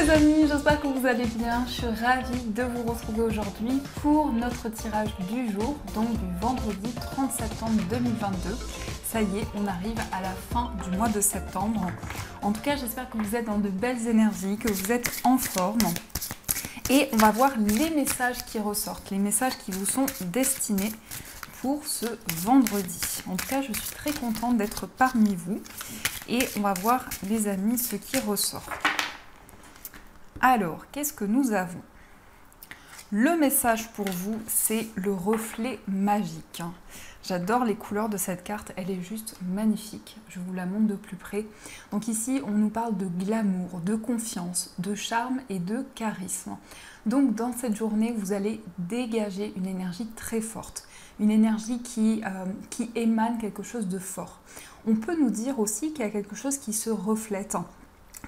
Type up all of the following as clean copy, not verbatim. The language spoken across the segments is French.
les amis, j'espère que vous allez bien. Je suis ravie de vous retrouver aujourd'hui pour notre tirage du jour, donc du vendredi 30 septembre 2022. Ça y est, on arrive à la fin du mois de septembre. En tout cas, j'espère que vous êtes dans de belles énergies, que vous êtes en forme. Et on va voir les messages qui ressortent, les messages qui vous sont destinés pour ce vendredi. En tout cas, je suis très contente d'être parmi vous. Et on va voir, les amis, ce qui ressort. Alors, qu'est-ce que nous avons? Le message pour vous, c'est le reflet magique. J'adore les couleurs de cette carte, elle est juste magnifique. Je vous la montre de plus près. Donc ici, on nous parle de glamour, de confiance, de charme et de charisme. Donc dans cette journée, vous allez dégager une énergie très forte. Une énergie qui émane quelque chose de fort. On peut nous dire aussi qu'il y a quelque chose qui se reflète.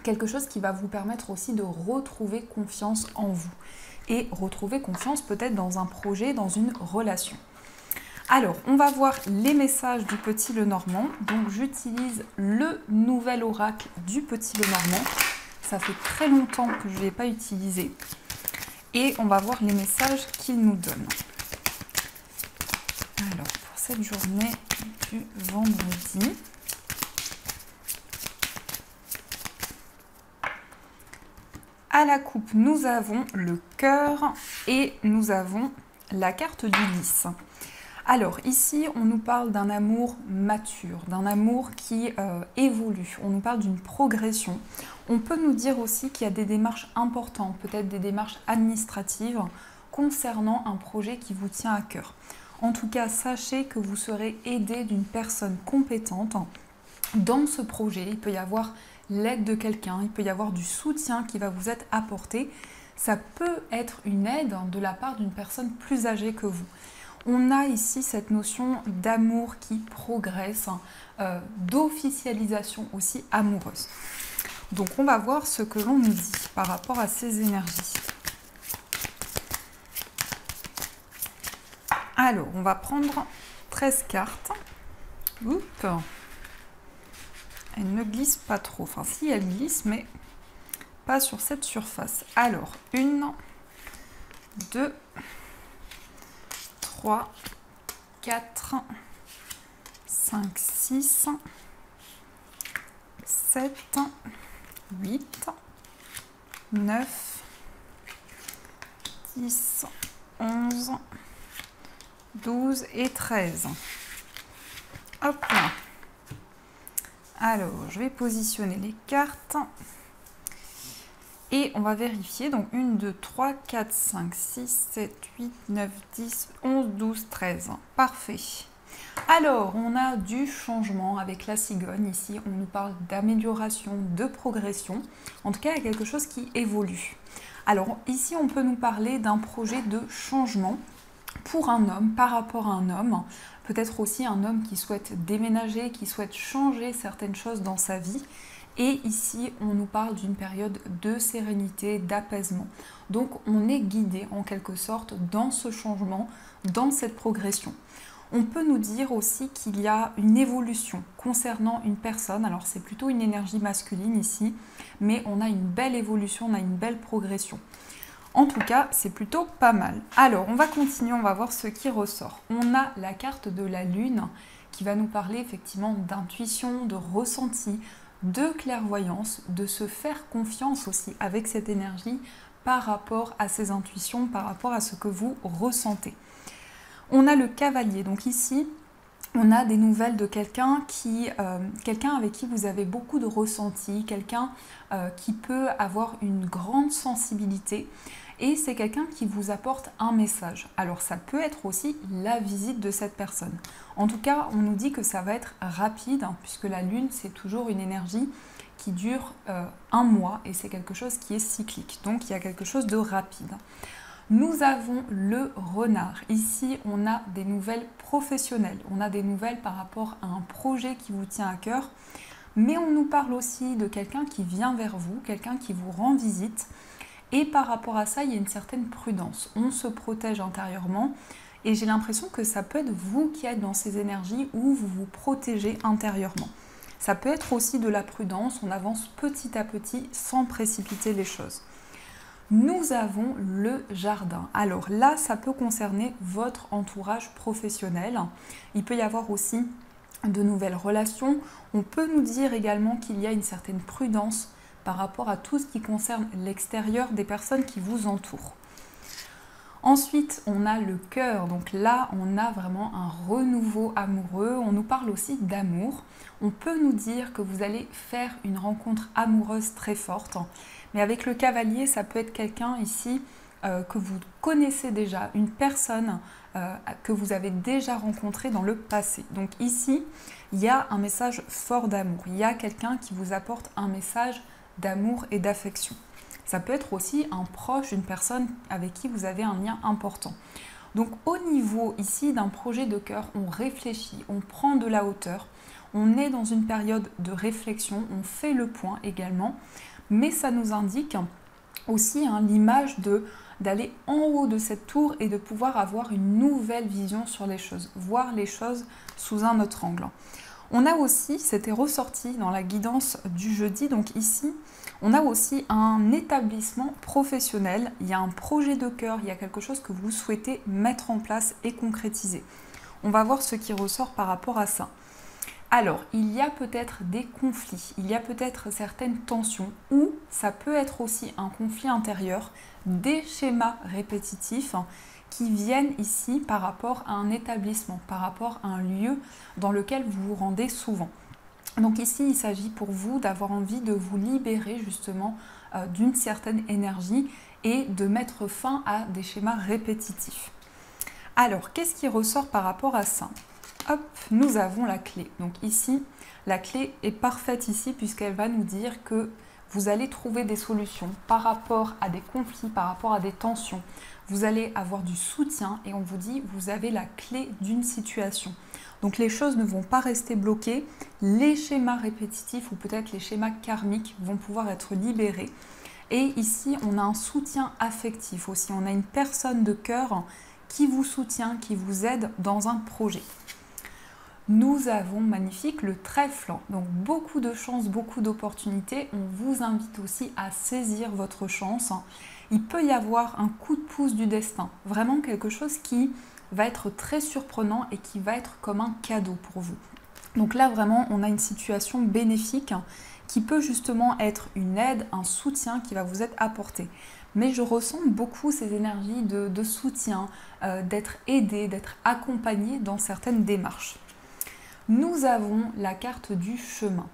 Quelque chose qui va vous permettre aussi de retrouver confiance en vous. Et retrouver confiance peut-être dans un projet, dans une relation. Alors, on va voir les messages du Petit Lenormand. Donc, j'utilise le nouvel oracle du Petit Lenormand. Ça fait très longtemps que je ne l'ai pas utilisé. Et on va voir les messages qu'il nous donne. Alors, pour cette journée du vendredi... À la coupe, nous avons le cœur et nous avons la carte du lys. Alors ici, on nous parle d'un amour mature, d'un amour qui évolue. On nous parle d'une progression. On peut nous dire aussi qu'il y a des démarches importantes, peut-être des démarches administratives concernant un projet qui vous tient à cœur. En tout cas, sachez que vous serez aidé d'une personne compétente dans ce projet. Il peut y avoir l'aide de quelqu'un, il peut y avoir du soutien qui va vous être apporté. Ça peut être une aide de la part d'une personne plus âgée que vous. On a ici cette notion d'amour qui progresse, d'officialisation aussi amoureuse. Donc on va voir ce que l'on nous dit par rapport à ces énergies. Alors, on va prendre 13 cartes. Oups. Elle ne glisse pas trop. Enfin, si, elle glisse, mais pas sur cette surface. Alors, 1, 2, 3, 4, 5, 6, 7, 8, 9, 10, 11, 12 et 13. Hop là. Alors, je vais positionner les cartes et on va vérifier. Donc, 1, 2, 3, 4, 5, 6, 7, 8, 9, 10, 11, 12, 13. Parfait. Alors, on a du changement avec la cigogne. Ici, on nous parle d'amélioration, de progression. En tout cas, il y a quelque chose qui évolue. Alors, ici, on peut nous parler d'un projet de changement pour un homme, par rapport à un homme. Peut-être aussi un homme qui souhaite déménager, qui souhaite changer certaines choses dans sa vie. Et ici, on nous parle d'une période de sérénité, d'apaisement. Donc, on est guidé en quelque sorte dans ce changement, dans cette progression. On peut nous dire aussi qu'il y a une évolution concernant une personne. Alors, c'est plutôt une énergie masculine ici, mais on a une belle évolution, on a une belle progression. En tout cas, c'est plutôt pas mal. Alors, on va continuer, on va voir ce qui ressort. On a la carte de la lune qui va nous parler effectivement d'intuition, de ressenti, de clairvoyance, de se faire confiance aussi avec cette énergie par rapport à ses intuitions, par rapport à ce que vous ressentez. On a le cavalier, donc ici, on a des nouvelles de quelqu'un avec qui vous avez beaucoup de ressenti, quelqu'un qui peut avoir une grande sensibilité et c'est quelqu'un qui vous apporte un message. Alors ça peut être aussi la visite de cette personne. En tout cas, on nous dit que ça va être rapide puisque la lune, c'est toujours une énergie qui dure un mois et c'est quelque chose qui est cyclique. Donc il y a quelque chose de rapide. Nous avons le renard. Ici, on a des nouvelles professionnelles. On a des nouvelles par rapport à un projet qui vous tient à cœur. Mais on nous parle aussi de quelqu'un qui vient vers vous, quelqu'un qui vous rend visite. Et par rapport à ça, il y a une certaine prudence. On se protège intérieurement. Et j'ai l'impression que ça peut être vous qui êtes dans ces énergies où vous vous protégez intérieurement. Ça peut être aussi de la prudence, on avance petit à petit sans précipiter les choses. Nous avons le jardin. Alors là, ça peut concerner votre entourage professionnel. Il peut y avoir aussi de nouvelles relations. On peut nous dire également qu'il y a une certaine prudence par rapport à tout ce qui concerne l'extérieur des personnes qui vous entourent. Ensuite, on a le cœur. Donc là, on a vraiment un renouveau amoureux. On nous parle aussi d'amour. On peut nous dire que vous allez faire une rencontre amoureuse très forte. Mais avec le cavalier, ça peut être quelqu'un ici que vous connaissez déjà, une personne que vous avez déjà rencontrée dans le passé. Donc ici, il y a un message fort d'amour. Il y a quelqu'un qui vous apporte un message d'amour et d'affection. Ça peut être aussi un proche, une personne avec qui vous avez un lien important. Donc au niveau ici d'un projet de cœur, on réfléchit, on prend de la hauteur, on est dans une période de réflexion, on fait le point également, mais ça nous indique aussi l'image d'aller en haut de cette tour et de pouvoir avoir une nouvelle vision sur les choses, voir les choses sous un autre angle. On a aussi, c'était ressorti dans la guidance du jeudi, donc ici, on a aussi un établissement professionnel, il y a un projet de cœur, il y a quelque chose que vous souhaitez mettre en place et concrétiser. On va voir ce qui ressort par rapport à ça. Alors, il y a peut-être des conflits, il y a peut-être certaines tensions, ou ça peut être aussi un conflit intérieur, des schémas répétitifs qui viennent ici par rapport à un établissement, par rapport à un lieu dans lequel vous vous rendez souvent. Donc ici, il s'agit pour vous d'avoir envie de vous libérer justement d'une certaine énergie et de mettre fin à des schémas répétitifs. Alors, qu'est-ce qui ressort par rapport à ça? Hop, nous avons la clé. Donc ici, la clé est parfaite ici puisqu'elle va nous dire que vous allez trouver des solutions par rapport à des conflits, par rapport à des tensions. Vous allez avoir du soutien et on vous dit vous avez la clé d'une situation. Donc les choses ne vont pas rester bloquées, les schémas répétitifs ou peut-être les schémas karmiques vont pouvoir être libérés. Et ici, on a un soutien affectif aussi, on a une personne de cœur qui vous soutient, qui vous aide dans un projet. Nous avons magnifique le trèfle, donc beaucoup de chance, beaucoup d'opportunités. On vous invite aussi à saisir votre chance. Il peut y avoir un coup de pouce du destin, vraiment quelque chose qui va être très surprenant et qui va être comme un cadeau pour vous. Donc là vraiment on a une situation bénéfique qui peut justement être une aide, un soutien qui va vous être apporté. Mais je ressens beaucoup ces énergies de soutien, d'être aidé, d'être accompagné dans certaines démarches. Nous avons la carte du chemin.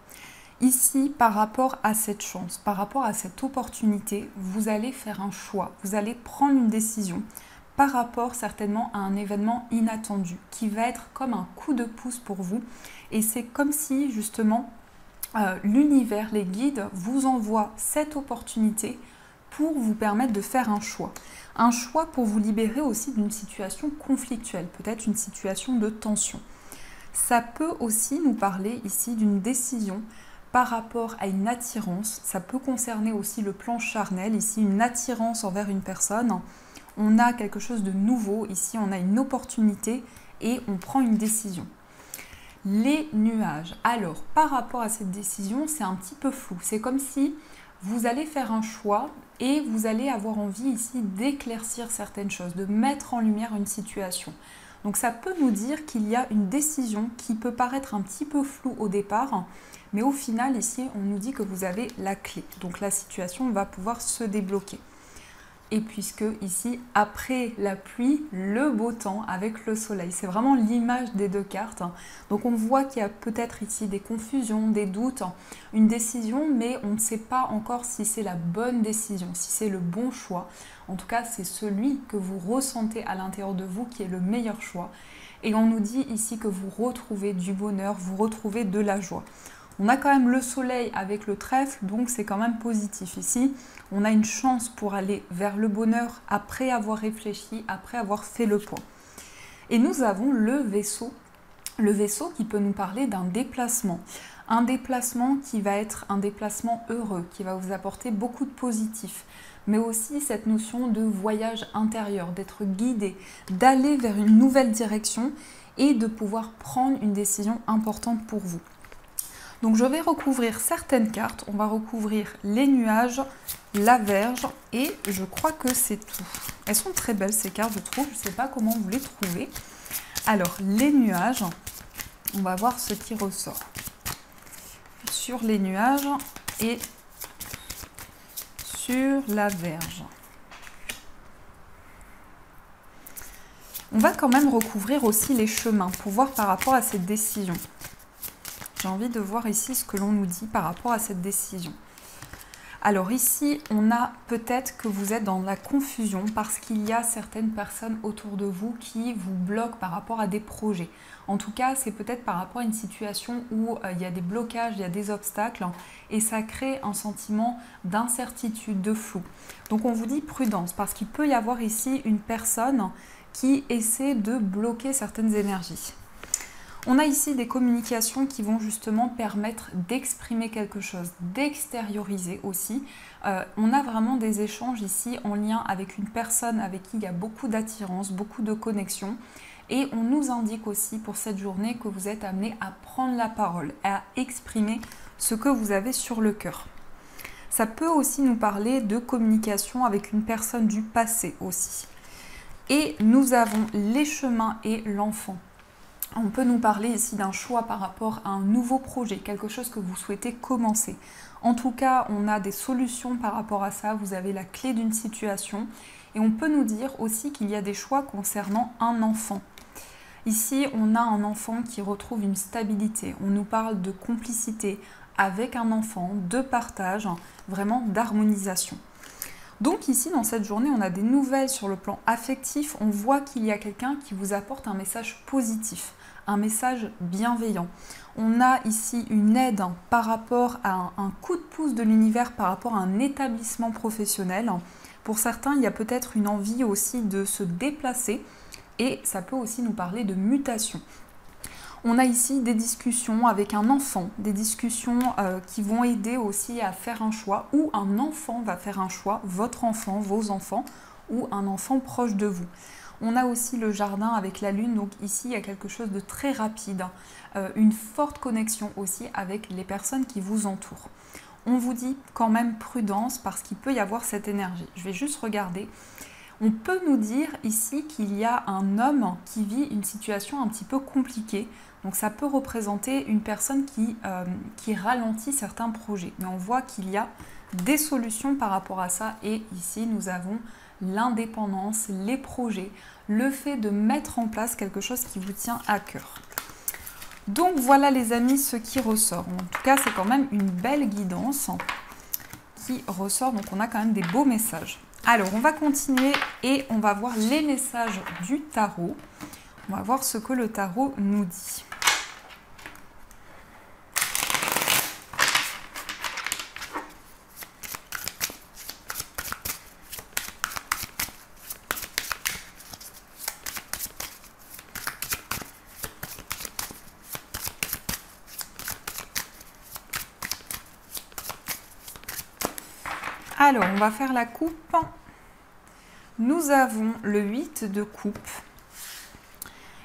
Ici, par rapport à cette chance, par rapport à cette opportunité, vous allez faire un choix, vous allez prendre une décision par rapport certainement à un événement inattendu qui va être comme un coup de pouce pour vous. Et c'est comme si justement l'univers, les guides vous envoient cette opportunité pour vous permettre de faire un choix. Un choix pour vous libérer aussi d'une situation conflictuelle, peut-être une situation de tension. Ça peut aussi nous parler ici d'une décision par rapport à une attirance. Ça peut concerner aussi le plan charnel, ici une attirance envers une personne. On a quelque chose de nouveau, ici on a une opportunité et on prend une décision. Les nuages. Alors, par rapport à cette décision, c'est un petit peu flou. C'est comme si vous allez faire un choix et vous allez avoir envie ici d'éclaircir certaines choses, de mettre en lumière une situation. Donc ça peut nous dire qu'il y a une décision qui peut paraître un petit peu floue au départ, mais au final ici on nous dit que vous avez la clé. Donc la situation va pouvoir se débloquer. Et puisque ici, après la pluie, le beau temps avec le soleil. C'est vraiment l'image des deux cartes. Donc on voit qu'il y a peut-être ici des confusions, des doutes, une décision, mais on ne sait pas encore si c'est la bonne décision, si c'est le bon choix. En tout cas, c'est celui que vous ressentez à l'intérieur de vous qui est le meilleur choix. Et on nous dit ici que vous retrouvez du bonheur, vous retrouvez de la joie. On a quand même le soleil avec le trèfle, donc c'est quand même positif ici. On a une chance pour aller vers le bonheur après avoir réfléchi, après avoir fait le point. Et nous avons le vaisseau qui peut nous parler d'un déplacement. Un déplacement qui va être un déplacement heureux, qui va vous apporter beaucoup de positif. Mais aussi cette notion de voyage intérieur, d'être guidé, d'aller vers une nouvelle direction et de pouvoir prendre une décision importante pour vous. Donc je vais recouvrir certaines cartes. On va recouvrir les nuages, la Vierge et je crois que c'est tout. Elles sont très belles ces cartes, je trouve. Je ne sais pas comment vous les trouvez. Alors les nuages, on va voir ce qui ressort. Sur les nuages et sur la Vierge. On va quand même recouvrir aussi les chemins pour voir par rapport à cette décision. J'ai envie de voir ici ce que l'on nous dit par rapport à cette décision. Alors ici, on a peut-être que vous êtes dans la confusion parce qu'il y a certaines personnes autour de vous qui vous bloquent par rapport à des projets. En tout cas, c'est peut-être par rapport à une situation où il y a des blocages, il y a des obstacles et ça crée un sentiment d'incertitude, de flou. Donc on vous dit prudence parce qu'il peut y avoir ici une personne qui essaie de bloquer certaines énergies. On a ici des communications qui vont justement permettre d'exprimer quelque chose, d'extérioriser aussi. On a vraiment des échanges ici en lien avec une personne avec qui il y a beaucoup d'attirance, beaucoup de connexion. Et on nous indique aussi pour cette journée que vous êtes amené à prendre la parole, à exprimer ce que vous avez sur le cœur. Ça peut aussi nous parler de communication avec une personne du passé aussi. Et nous avons les chemins et l'enfant. On peut nous parler ici d'un choix par rapport à un nouveau projet, quelque chose que vous souhaitez commencer. En tout cas, on a des solutions par rapport à ça, vous avez la clé d'une situation. Et on peut nous dire aussi qu'il y a des choix concernant un enfant. Ici, on a un enfant qui retrouve une stabilité. On nous parle de complicité avec un enfant, de partage, vraiment d'harmonisation. Donc ici, dans cette journée, on a des nouvelles sur le plan affectif. On voit qu'il y a quelqu'un qui vous apporte un message positif, un message bienveillant. On a ici une aide par rapport à un coup de pouce de l'univers, par rapport à un établissement professionnel. Pour certains, il y a peut-être une envie aussi de se déplacer et ça peut aussi nous parler de mutation. On a ici des discussions avec un enfant, des discussions qui vont aider aussi à faire un choix, ou un enfant va faire un choix, votre enfant, vos enfants, ou un enfant proche de vous. On a aussi le jardin avec la lune, donc ici il y a quelque chose de très rapide, une forte connexion aussi avec les personnes qui vous entourent. On vous dit quand même prudence parce qu'il peut y avoir cette énergie. Je vais juste regarder. On peut nous dire ici qu'il y a un homme qui vit une situation un petit peu compliquée. Donc ça peut représenter une personne qui ralentit certains projets. Mais on voit qu'il y a des solutions par rapport à ça. Et ici, nous avons l'indépendance, les projets, le fait de mettre en place quelque chose qui vous tient à cœur. Donc voilà les amis, ce qui ressort. En tout cas, c'est quand même une belle guidance qui ressort. Donc on a quand même des beaux messages. Alors, on va continuer et on va voir les messages du tarot. On va voir ce que le tarot nous dit. Alors, on va faire la coupe. Nous avons le 8 de coupe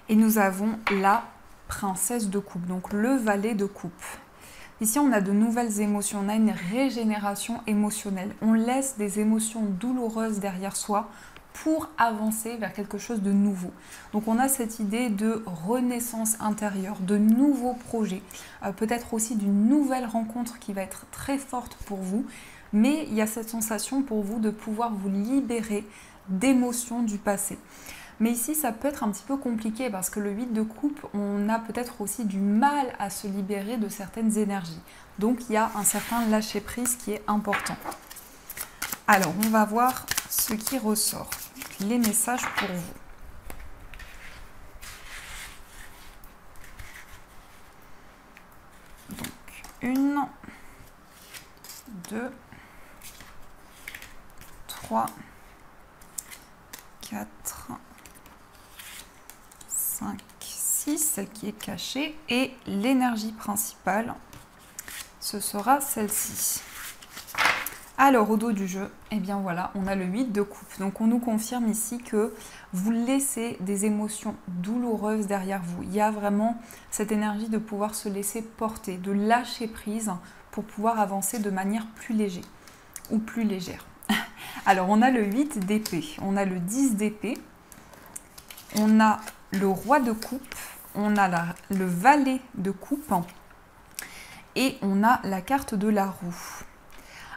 et nous avons la princesse de coupe, donc le valet de coupe. Ici, on a de nouvelles émotions, on a une régénération émotionnelle. On laisse des émotions douloureuses derrière soi pour avancer vers quelque chose de nouveau. Donc on a cette idée de renaissance intérieure, de nouveaux projets, peut-être aussi d'une nouvelle rencontre qui va être très forte pour vous. Mais il y a cette sensation pour vous de pouvoir vous libérer d'émotions du passé. Mais ici, ça peut être un petit peu compliqué parce que le 8 de coupe, on a peut-être aussi du mal à se libérer de certaines énergies. Donc, il y a un certain lâcher-prise qui est important. Alors, on va voir ce qui ressort, les messages pour vous. Donc, 1, 2, 3, 4, 5, 6, celle qui est cachée, et l'énergie principale, ce sera celle-ci. Alors, au dos du jeu, eh bien voilà, on a le 8 de coupe. Donc, on nous confirme ici que vous laissez des émotions douloureuses derrière vous. Il y a vraiment cette énergie de pouvoir se laisser porter, de lâcher prise pour pouvoir avancer de manière plus légère ou plus légère. Alors, on a le 8 d'épée, on a le 10 d'épée, on a le roi de coupe, on a le valet de coupe et on a la carte de la roue.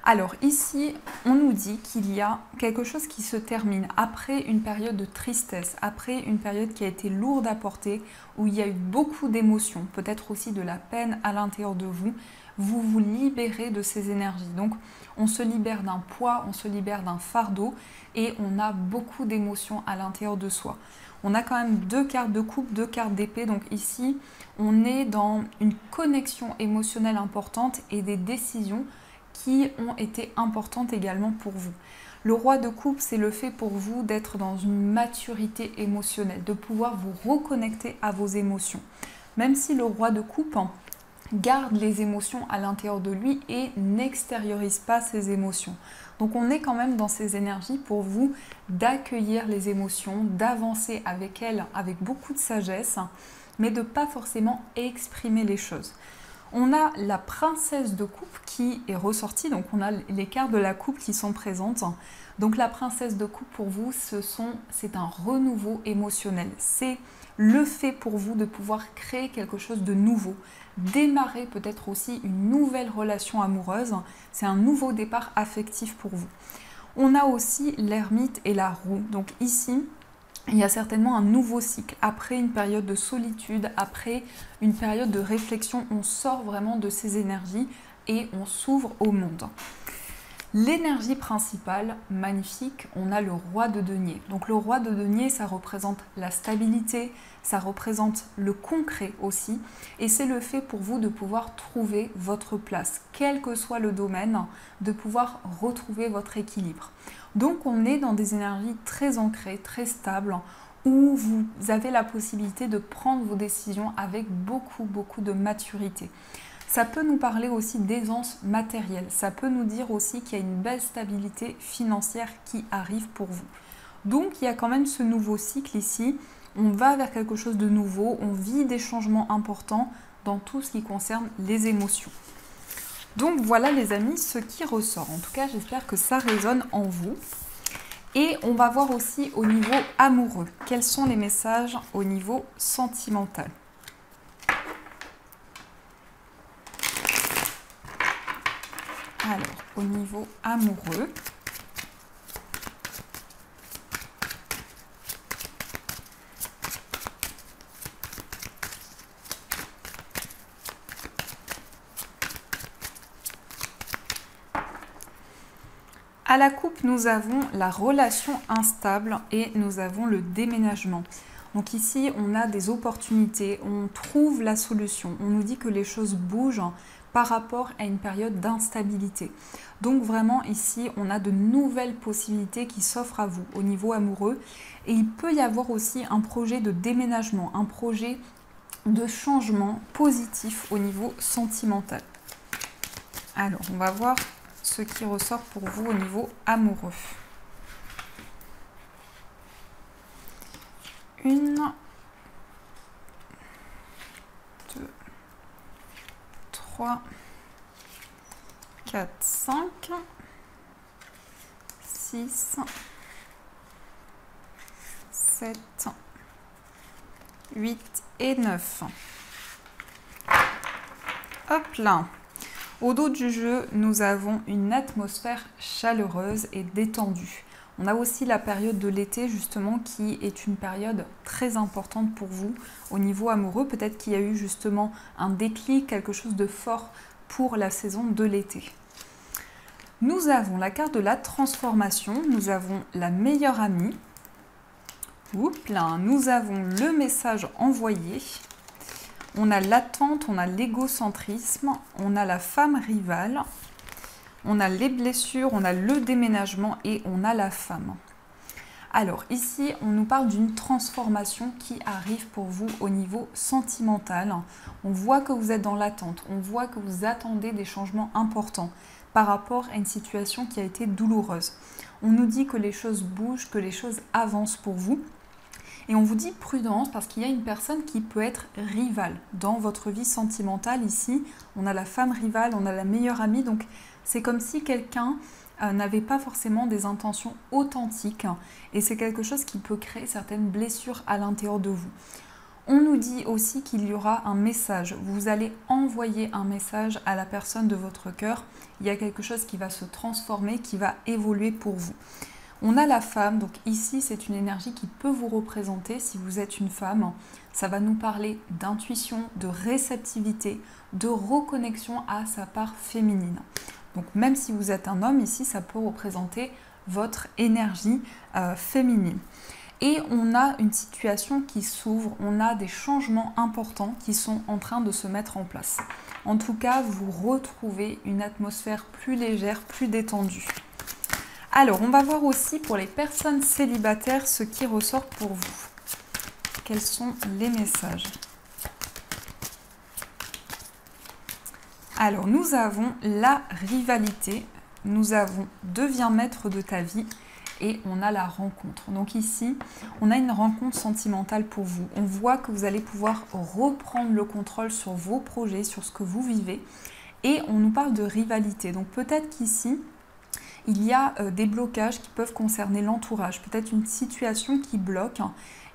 Alors ici, on nous dit qu'il y a quelque chose qui se termine après une période de tristesse, après une période qui a été lourde à porter, où il y a eu beaucoup d'émotions, peut-être aussi de la peine à l'intérieur de vous. Vous vous libérez de ces énergies. Donc on se libère d'un poids, on se libère d'un fardeau et on a beaucoup d'émotions à l'intérieur de soi. On a quand même 2 cartes de coupe, 2 cartes d'épée. Donc ici, on est dans une connexion émotionnelle importante et des décisions qui ont été importantes également pour vous. Le roi de coupe, c'est le fait pour vous d'être dans une maturité émotionnelle, de pouvoir vous reconnecter à vos émotions. Même si le roi de coupe garde les émotions à l'intérieur de lui et n'extériorise pas ses émotions. Donc on est quand même dans ces énergies pour vous d'accueillir les émotions, d'avancer avec elles avec beaucoup de sagesse, mais de ne pas forcément exprimer les choses. On a la princesse de coupe qui est ressortie, donc on a les cartes de la coupe qui sont présentes. Donc la princesse de coupe pour vous, c'est un renouveau émotionnel. C'est le fait pour vous de pouvoir créer quelque chose de nouveau, démarrer peut-être aussi une nouvelle relation amoureuse. C'est un nouveau départ affectif pour vous. On a aussi l'ermite et la roue. Donc ici, il y a certainement un nouveau cycle. Après une période de solitude, après une période de réflexion, on sort vraiment de ces énergies et on s'ouvre au monde. L'énergie principale, magnifique, on a le roi de denier. Donc le roi de denier, ça représente la stabilité, ça représente le concret aussi. Et c'est le fait pour vous de pouvoir trouver votre place, quel que soit le domaine, de pouvoir retrouver votre équilibre. Donc on est dans des énergies très ancrées, très stables, où vous avez la possibilité de prendre vos décisions avec beaucoup de maturité. Ça peut nous parler aussi d'aisance matérielle, ça peut nous dire aussi qu'il y a une belle stabilité financière qui arrive pour vous. Donc il y a quand même ce nouveau cycle ici, on va vers quelque chose de nouveau, on vit des changements importants dans tout ce qui concerne les émotions. Donc voilà les amis, ce qui ressort. En tout cas, j'espère que ça résonne en vous. Et on va voir aussi au niveau amoureux, quels sont les messages au niveau sentimental. Alors, au niveau amoureux, à la coupe, nous avons la relation instable et nous avons le déménagement. Donc ici, on a des opportunités, on trouve la solution. On nous dit que les choses bougent par rapport à une période d'instabilité. Donc vraiment ici, on a de nouvelles possibilités qui s'offrent à vous au niveau amoureux. Et il peut y avoir aussi un projet de déménagement, un projet de changement positif au niveau sentimental. Alors, on va voir ce qui ressort pour vous au niveau amoureux. 1, 2, 3, 4, 5, 6, 7, 8 et 9. Hop là! Au dos du jeu, nous avons une atmosphère chaleureuse et détendue. On a aussi la période de l'été justement qui est une période très importante pour vous au niveau amoureux. Peut-être qu'il y a eu justement un déclic, quelque chose de fort pour la saison de l'été. Nous avons la carte de la transformation, nous avons la meilleure amie. Oups là, nous avons le message envoyé. On a l'attente, on a l'égocentrisme, on a la femme rivale, on a les blessures, on a le déménagement et on a la femme. Alors ici, on nous parle d'une transformation qui arrive pour vous au niveau sentimental. On voit que vous êtes dans l'attente, on voit que vous attendez des changements importants. par rapport à une situation qui a été douloureuse. On nous dit que les choses bougent, que les choses avancent pour vous. Et on vous dit prudence parce qu'il y a une personne qui peut être rivale dans votre vie sentimentale. Ici, on a la femme rivale, on a la meilleure amie. Donc, c'est comme si quelqu'un n'avait pas forcément des intentions authentiques. Et c'est quelque chose qui peut créer certaines blessures à l'intérieur de vous. On nous dit aussi qu'il y aura un message. Vous allez envoyer un message à la personne de votre cœur. Il y a quelque chose qui va se transformer, qui va évoluer pour vous. On a la femme, donc ici c'est une énergie qui peut vous représenter si vous êtes une femme. Ça va nous parler d'intuition, de réceptivité, de reconnexion à sa part féminine. Donc même si vous êtes un homme, ici ça peut représenter votre énergie féminine. Et on a une situation qui s'ouvre, on a des changements importants qui sont en train de se mettre en place. En tout cas, vous retrouvez une atmosphère plus légère, plus détendue. Alors, on va voir aussi pour les personnes célibataires ce qui ressort pour vous. Quels sont les messages? Alors, nous avons la rivalité, nous avons deviens maître de ta vie et on a la rencontre. Donc ici, on a une rencontre sentimentale pour vous. On voit que vous allez pouvoir reprendre le contrôle sur vos projets, sur ce que vous vivez et on nous parle de rivalité. Donc peut-être qu'ici, il y a des blocages qui peuvent concerner l'entourage, peut-être une situation qui bloque.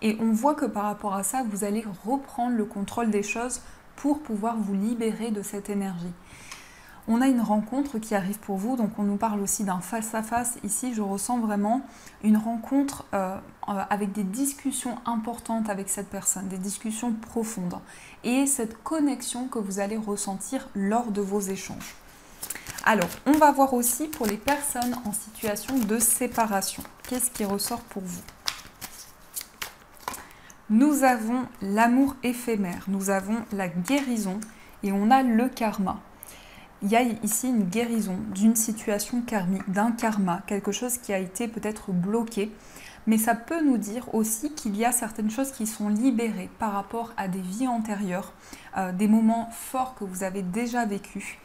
Et on voit que par rapport à ça, vous allez reprendre le contrôle des choses pour pouvoir vous libérer de cette énergie. On a une rencontre qui arrive pour vous, donc on nous parle aussi d'un face-à-face. Ici, je ressens vraiment une rencontre avec des discussions importantes avec cette personne, des discussions profondes. Et cette connexion que vous allez ressentir lors de vos échanges. Alors, on va voir aussi pour les personnes en situation de séparation. Qu'est-ce qui ressort pour vous? Nous avons l'amour éphémère, nous avons la guérison et on a le karma. Il y a ici une guérison d'une situation karmique, d'un karma, quelque chose qui a été peut-être bloqué. Mais ça peut nous dire aussi qu'il y a certaines choses qui sont libérées par rapport à des vies antérieures, des moments forts que vous avez déjà vécus.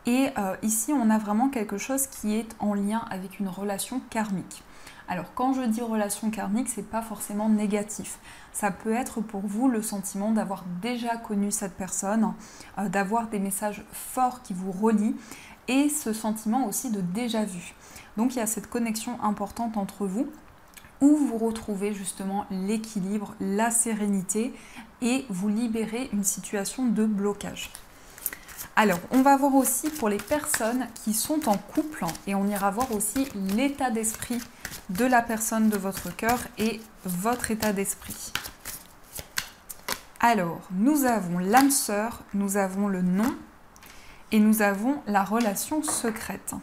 Et ici, on a vraiment quelque chose qui est en lien avec une relation karmique. Alors, quand je dis relation karmique, ce n'est pas forcément négatif. Ça peut être pour vous le sentiment d'avoir déjà connu cette personne, d'avoir des messages forts qui vous relient et ce sentiment aussi de déjà vu. Donc, il y a cette connexion importante entre vous où vous retrouvez justement l'équilibre, la sérénité et vous libérez une situation de blocage. Alors, on va voir aussi pour les personnes qui sont en couple et on ira voir aussi l'état d'esprit de la personne de votre cœur et votre état d'esprit. Alors, nous avons l'âme sœur, nous avons le nom et nous avons la relation secrète.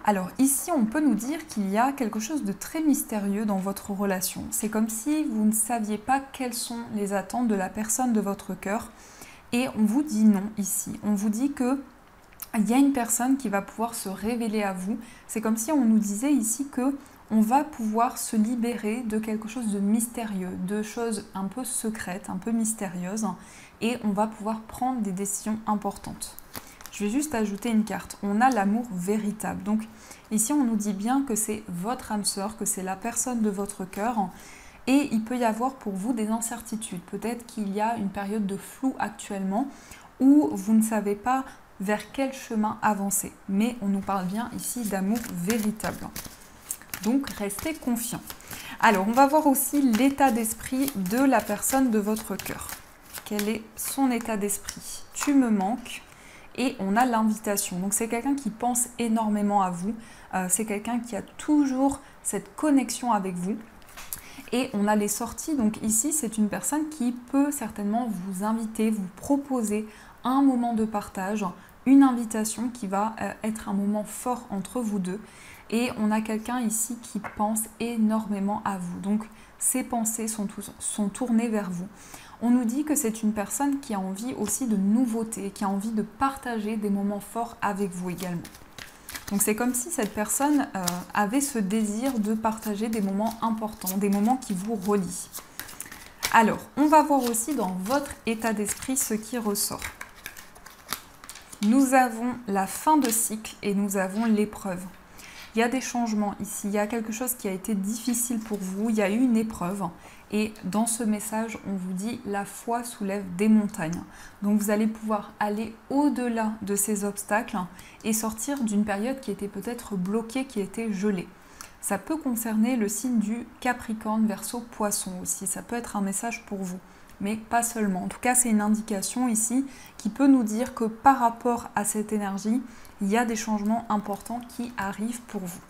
Alors ici, on peut nous dire qu'il y a quelque chose de très mystérieux dans votre relation. C'est comme si vous ne saviez pas quelles sont les attentes de la personne de votre cœur. Et on vous dit non ici. On vous dit qu'il y a une personne qui va pouvoir se révéler à vous. C'est comme si on nous disait ici qu'on va pouvoir se libérer de quelque chose de mystérieux, de choses un peu secrètes, un peu mystérieuses. Et on va pouvoir prendre des décisions importantes. Je vais juste ajouter une carte. On a l'amour véritable. Donc ici, on nous dit bien que c'est votre âme sœur, que c'est la personne de votre cœur. Et il peut y avoir pour vous des incertitudes. Peut-être qu'il y a une période de flou actuellement où vous ne savez pas vers quel chemin avancer. Mais on nous parle bien ici d'amour véritable. Donc, restez confiants. Alors, on va voir aussi l'état d'esprit de la personne de votre cœur. Quel est son état d'esprit? Tu me manques. Et on a l'invitation. Donc, c'est quelqu'un qui pense énormément à vous. C'est quelqu'un qui a toujours cette connexion avec vous. Et on a les sorties, donc ici c'est une personne qui peut certainement vous inviter, vous proposer un moment de partage, une invitation qui va être un moment fort entre vous deux. Et on a quelqu'un ici qui pense énormément à vous, donc ses pensées sont tournées vers vous. On nous dit que c'est une personne qui a envie aussi de nouveautés, qui a envie de partager des moments forts avec vous également. Donc c'est comme si cette personne avait ce désir de partager des moments importants, des moments qui vous relient. Alors, on va voir aussi dans votre état d'esprit ce qui ressort. Nous avons la fin de cycle et nous avons l'épreuve. Il y a des changements ici, il y a quelque chose qui a été difficile pour vous, il y a eu une épreuve. Et dans ce message, on vous dit « la foi soulève des montagnes ». Donc vous allez pouvoir aller au-delà de ces obstacles et sortir d'une période qui était peut-être bloquée, qui était gelée. Ça peut concerner le signe du Capricorne, Verseau, Poisson aussi. Ça peut être un message pour vous, mais pas seulement. En tout cas, c'est une indication ici qui peut nous dire que par rapport à cette énergie, il y a des changements importants qui arrivent pour vous.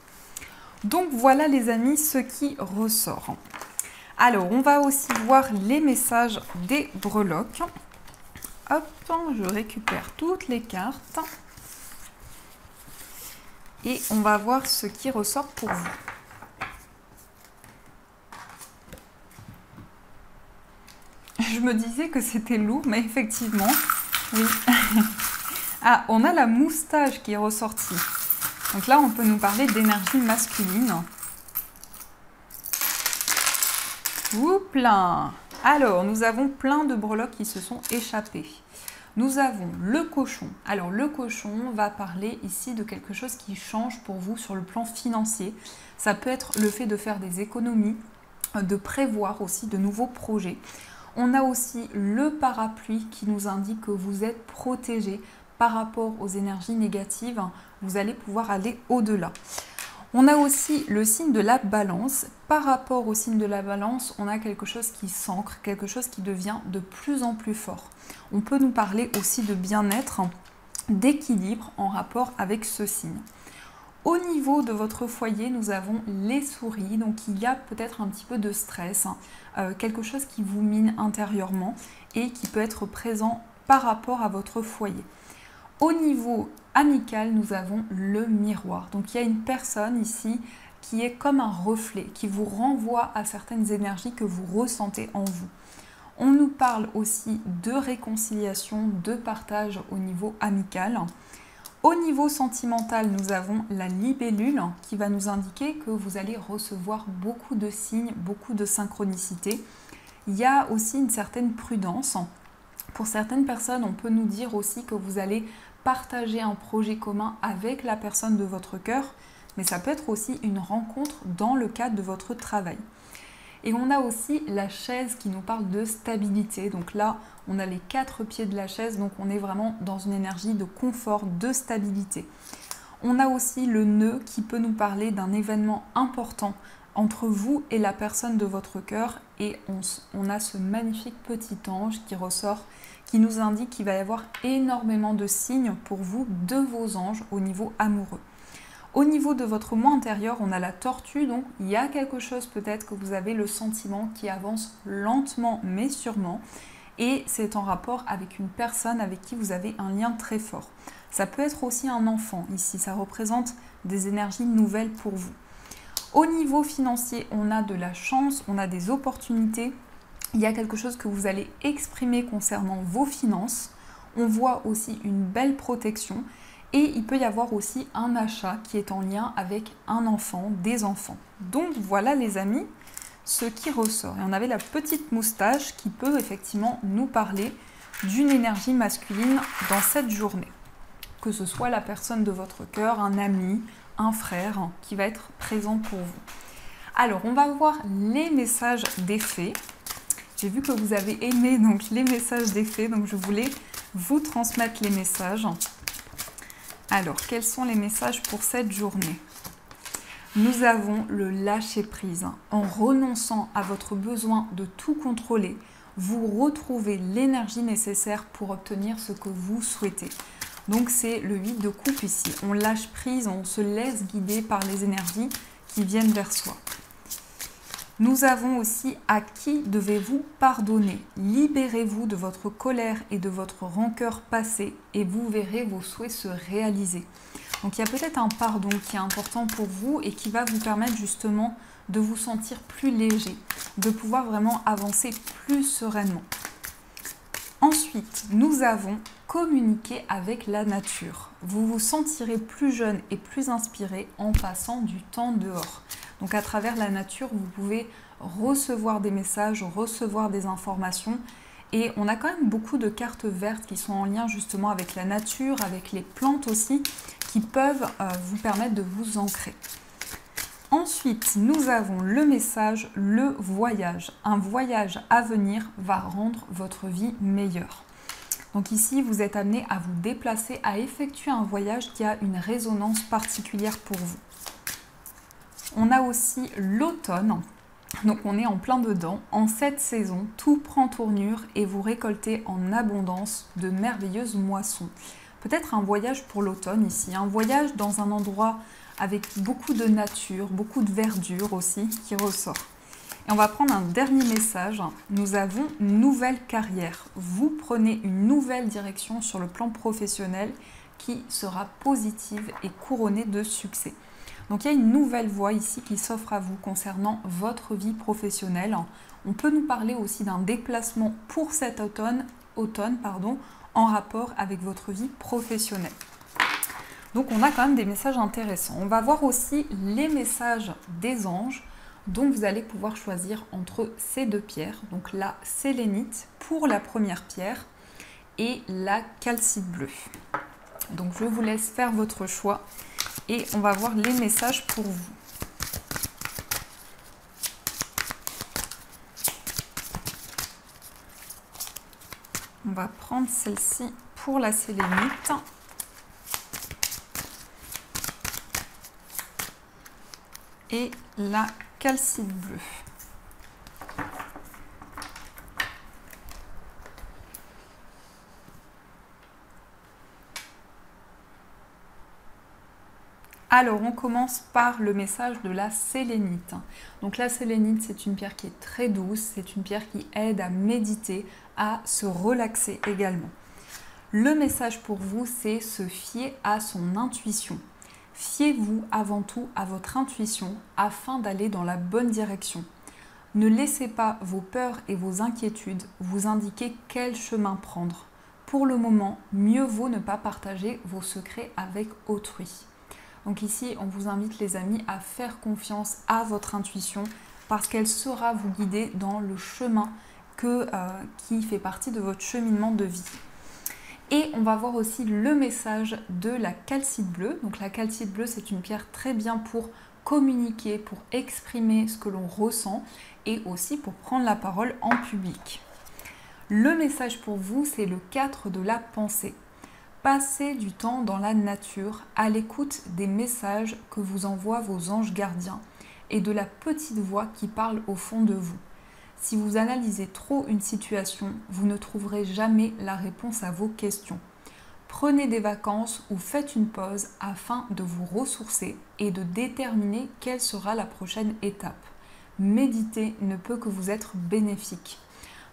Donc voilà les amis, ce qui ressort. Alors, on va aussi voir les messages des breloques. Hop, je récupère toutes les cartes. Et on va voir ce qui ressort pour vous. Je me disais que c'était lourd, mais effectivement, oui. Ah, on a la moustache qui est ressortie. Donc là, on peut nous parler d'énergie masculine. Plein. Alors, nous avons plein de breloques qui se sont échappées. Nous avons le cochon. Alors, le cochon va parler ici de quelque chose qui change pour vous sur le plan financier. Ça peut être le fait de faire des économies, de prévoir aussi de nouveaux projets. On a aussi le parapluie qui nous indique que vous êtes protégé par rapport aux énergies négatives. Vous allez pouvoir aller au-delà. On a aussi le signe de la balance. Par rapport au signe de la balance, on a quelque chose qui s'ancre, quelque chose qui devient de plus en plus fort. On peut nous parler aussi de bien-être, d'équilibre en rapport avec ce signe. Au niveau de votre foyer, nous avons les souris. Donc il y a peut-être un petit peu de stress, quelque chose qui vous mine intérieurement et qui peut être présent par rapport à votre foyer. Au niveau amical, nous avons le miroir. Donc il y a une personne ici qui est comme un reflet, qui vous renvoie à certaines énergies que vous ressentez en vous. On nous parle aussi de réconciliation, de partage au niveau amical. Au niveau sentimental, nous avons la libellule qui va nous indiquer que vous allez recevoir beaucoup de signes, beaucoup de synchronicité. Il y a aussi une certaine prudence. Pour certaines personnes, on peut nous dire aussi que vous allez partager un projet commun avec la personne de votre cœur, mais ça peut être aussi une rencontre dans le cadre de votre travail. Et on a aussi la chaise qui nous parle de stabilité. Donc là, on a les 4 pieds de la chaise, donc on est vraiment dans une énergie de confort, de stabilité. On a aussi le nœud qui peut nous parler d'un événement important entre vous et la personne de votre cœur. Et on a ce magnifique petit ange qui ressort, qui nous indique qu'il va y avoir énormément de signes pour vous de vos anges au niveau amoureux. Au niveau de votre moi intérieur, on a la tortue, donc il y a quelque chose peut-être que vous avez le sentiment qui avance lentement mais sûrement, et c'est en rapport avec une personne avec qui vous avez un lien très fort. Ça peut être aussi un enfant ici, ça représente des énergies nouvelles pour vous. Au niveau financier, on a de la chance, on a des opportunités, il y a quelque chose que vous allez exprimer concernant vos finances. On voit aussi une belle protection. Et il peut y avoir aussi un achat qui est en lien avec un enfant, des enfants. Donc voilà les amis, ce qui ressort. Et on avait la petite moustache qui peut effectivement nous parler d'une énergie masculine dans cette journée. Que ce soit la personne de votre cœur, un ami, un frère qui va être présent pour vous. Alors on va voir les messages des fées. J'ai vu que vous avez aimé donc les messages des fées, donc je voulais vous transmettre les messages. Alors, quels sont les messages pour cette journée? Nous avons le lâcher-prise. En renonçant à votre besoin de tout contrôler, vous retrouvez l'énergie nécessaire pour obtenir ce que vous souhaitez. Donc, c'est le 8 de coupe ici. On lâche prise, on se laisse guider par les énergies qui viennent vers soi. Nous avons aussi à qui devez-vous pardonner. Libérez-vous de votre colère et de votre rancœur passée et vous verrez vos souhaits se réaliser. Donc il y a peut-être un pardon qui est important pour vous et qui va vous permettre justement de vous sentir plus léger, de pouvoir vraiment avancer plus sereinement. Ensuite, nous avons communiqué avec la nature. Vous vous sentirez plus jeune et plus inspiré en passant du temps dehors. Donc à travers la nature, vous pouvez recevoir des messages, recevoir des informations Et on a quand même beaucoup de cartes vertes qui sont en lien justement avec la nature, avec les plantes aussi, qui peuvent vous permettre de vous ancrer. Ensuite, nous avons le message, le voyage. Un voyage à venir va rendre votre vie meilleure. Donc ici, vous êtes amené à vous déplacer, à effectuer un voyage qui a une résonance particulière pour vous. On a aussi l'automne. Donc on est en plein dedans. En cette saison, tout prend tournure et vous récoltez en abondance de merveilleuses moissons. Peut-être un voyage pour l'automne ici, un voyage dans un endroit avec beaucoup de nature, beaucoup de verdure aussi qui ressort. Et on va prendre un dernier message. Nous avons nouvelle carrière. Vous prenez une nouvelle direction sur le plan professionnel qui sera positive et couronnée de succès. Donc il y a une nouvelle voie ici qui s'offre à vous concernant votre vie professionnelle. On peut nous parler aussi d'un déplacement pour cet automne en rapport avec votre vie professionnelle. Donc on a quand même des messages intéressants. On va voir aussi les messages des anges. Donc vous allez pouvoir choisir entre ces deux pierres. Donc la sélénite pour la première pierre et la calcite bleue. Donc je vous laisse faire votre choix. Et on va voir les messages pour vous. On va prendre celle-ci pour la sélénite. Et la calcite bleue. Alors, on commence par le message de la sélénite. Donc la sélénite, c'est une pierre qui est très douce, c'est une pierre qui aide à méditer, à se relaxer également. Le message pour vous, c'est se fier à son intuition. Fiez-vous avant tout à votre intuition afin d'aller dans la bonne direction. Ne laissez pas vos peurs et vos inquiétudes vous indiquer quel chemin prendre. Pour le moment, mieux vaut ne pas partager vos secrets avec autrui. Donc ici, on vous invite les amis à faire confiance à votre intuition parce qu'elle saura vous guider dans le chemin qui fait partie de votre cheminement de vie. Et on va voir aussi le message de la calcite bleue. Donc la calcite bleue, c'est une pierre très bien pour communiquer, pour exprimer ce que l'on ressent et aussi pour prendre la parole en public. Le message pour vous, c'est le 4 de la pensée. Passez du temps dans la nature, à l'écoute des messages que vous envoient vos anges gardiens et de la petite voix qui parle au fond de vous. Si vous analysez trop une situation, vous ne trouverez jamais la réponse à vos questions. Prenez des vacances ou faites une pause afin de vous ressourcer et de déterminer quelle sera la prochaine étape. Méditer ne peut que vous être bénéfique.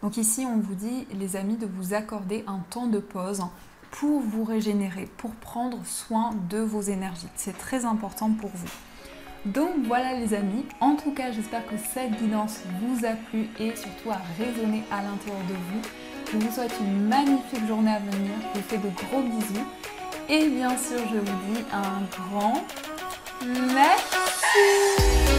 Donc ici, on vous dit, les amis, de vous accorder un temps de pause pour vous régénérer, pour prendre soin de vos énergies. C'est très important pour vous. Donc voilà les amis, en tout cas j'espère que cette guidance vous a plu et surtout a résonné à l'intérieur de vous. Je vous souhaite une magnifique journée à venir, je vous fais de gros bisous et bien sûr je vous dis un grand merci.